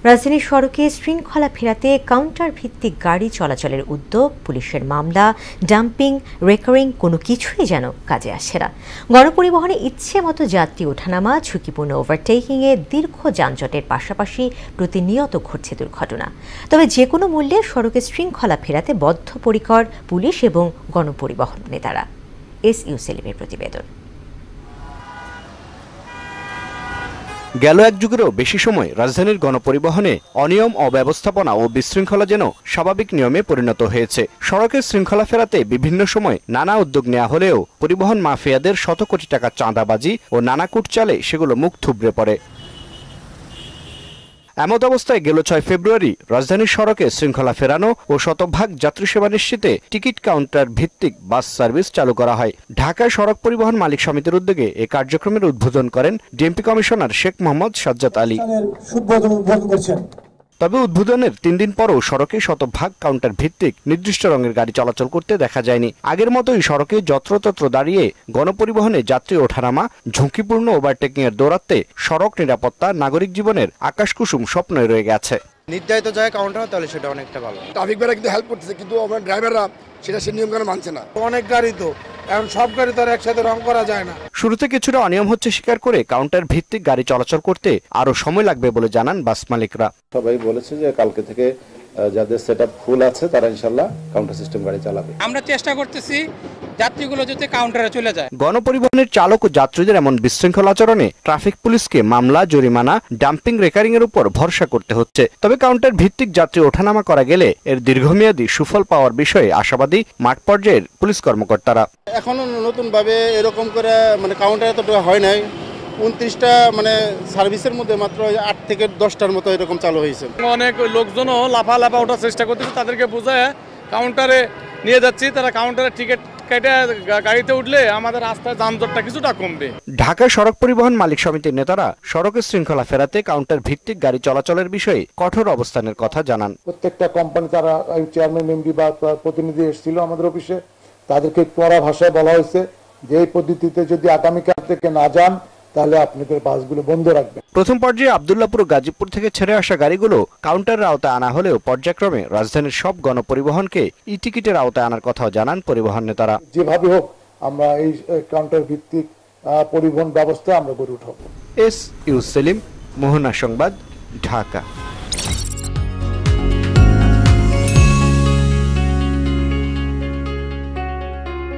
রাজধানীর সড়কে শৃঙ্খলা ফেরাতে কাউন্টার ভিত্তিক গাড়ি চলাচলের উদ্যোগ, পুলিশের মামলা, ডাম্পিং, রেকারিং কোনো কিছুই যেন কাজে আসছে না। গণপরিবহনে ইচ্ছে মতো যাত্রী ওঠানামা, ঝুঁকিপূর্ণ ওভারটেকিংয়ে দীর্ঘ যানজটের পাশাপাশি প্রতিনিয়ত ঘটছে দুর্ঘটনা। তবে যে কোনো মূল্যে সড়কে শৃঙ্খলা ফেরাতে বদ্ধপরিকর পুলিশ এবং গণপরিবহন নেতারা। এসইউ সেলিমের প্রতিবেদন। গেল এক যুগেরও বেশি সময় রাজধানীর গণপরিবহনে অনিয়ম, অব্যবস্থাপনা ও বিশৃঙ্খলা যেন স্বাভাবিক নিয়মে পরিণত হয়েছে। সড়কের শৃঙ্খলা ফেরাতে বিভিন্ন সময় নানা উদ্যোগ নেওয়া হলেও পরিবহন মাফিয়াদের শত কোটি টাকা চাঁদাবাজি ও নানা কুটচালে সেগুলো মুখ থুবড়ে পড়ে। এমত অবস্থায় গেল 6 ফেব্রুয়ারি রাজধানীর সড়কে শৃঙ্খলা ফেরানো ও শতভাগ যাত্রী সেবা নিশ্চিতে টিকিট কাউন্টার ভিত্তিক বাস সার্ভিস চালু করা হয়। ঢাকায় সড়ক পরিবহন মালিক সমিতির উদ্যোগে এই কার্যক্রমের উদ্বোধন করেন ডিএমপি কমিশনার শেখ মোহাম্মদ সাজ্জাদ আলী। তবে উদ্বোধনের 3 দিন পরও সড়কে শতভাগ কাউন্টার ভিত্তিক নির্দিষ্ট রঙের গাড়ি চলাচল করতে দেখা যায়নি। আগের মতোই সড়কে যত্রতত্র দাঁড়িয়ে গণপরিবহনে যাত্রী ওঠানামা, ঝুঁকিপূর্ণ ওভারটেকিং এর দৌরাত্মে সড়ক নিরাপত্তা নাগরিক জীবনের আকাশকুসুম স্বপ্নই রয়ে গেছে। নির্ধারিত জায়গায় কাউন্টার তাহলে সেটা অনেকটা ভালো। ট্রাফিক বেরা কিন্তু হেল্প করতেছে, কিন্তু আমরা ড্রাইভাররা সেটা সে নিয়মকানুন মানছে না। অনেক গাড়ি তো এখন সব গাড়ি তো আর একসাথে রং করা যায় না। শুরুতে কিছুটা অনিয়ম হচ্ছে স্বীকার করে কাউন্টার ভিত্তিক গাড়ি চলাচল করতে আরো সময় লাগবে বলে জানান বাস মালিকরা। সবাই বলেছে যে কালকে থেকে যাদের সেটআপ ফুল আছে তারা ইনশাআল্লাহ কাউন্টার সিস্টেম গাড়ি চালাবে। আমরা চেষ্টা করতেছি যাত্রীগুলো যাতে কাউন্টারে চলে যায়। গণপরিবহনের চালক ও যাত্রীদের এমন বিশৃঙ্খল আচরণে ট্রাফিক পুলিশকে মামলা, জরিমানা, ডাম্পিং, রেকারিং এর উপর ভরসা করতে হচ্ছে। তবে কাউন্টার ভিত্তিক যাত্রী ওঠানামা করা গেলে এর দীর্ঘমেয়াদী সুফল পাওয়ার বিষয়ে আশাবাদী মাঠ পর্যায়ের পুলিশ কর্মকর্তারা। এখনো নতুন ভাবে এরকম করে কাউন্টার এতটা হয় নাই। 29টা সার্ভিসের মধ্যে মাত্র 8 থেকে 10টার মতো এরকম চালু হয়েছে। অনেক লোকজনও লাফা ওঠার চেষ্টা করতেছে, তাদেরকে বোঝায় কাউন্টারে নিয়ে যাচ্ছি। তারা কাউন্টারে টিকিট কেটে গাড়িতে উঠলে আমাদের রাস্তায় যানজটটা কিছুটা কমবে। ঢাকা সড়ক পরিবহন মালিক সমিতির নেতারা সড়কের শৃঙ্খলা ফেরাতে কাউন্টার ভিত্তিক গাড়ি চলাচলের বিষয়ে কঠোর অবস্থানের কথা জানান। প্রত্যেকটা কোম্পানি তারা চেয়ারম্যান, এমডি বা প্রতিনিধি এসেছিল আমাদের অফিসে, তাদেরকে কড়া ভাষায় বলা হয়েছে যে এই পদ্ধতিতে যদি আগামীকাল থেকে না যান তাহলে আপনাদের বাসগুলো বন্ধ রাখবেন। প্রথম পর্যায়ে আব্দুল্লাহপুর, গাজীপুর থেকে ছেড়ে আসা গাড়িগুলো কাউন্টারের আওতায় আনা হলেও পর্যায়ক্রমে রাজধানীর সব গণপরিবহনকে ই টিকিটের আওতায় আনার কথাও জানান পরিবহন নেতারা। যেভাবে হোক আমরা এই কাউন্টার ভিত্তিক পরিবহন ব্যবস্থা আমরা গড়ে উঠাবো। এসইউ সেলিম, মোহনা সংবাদ, ঢাকা।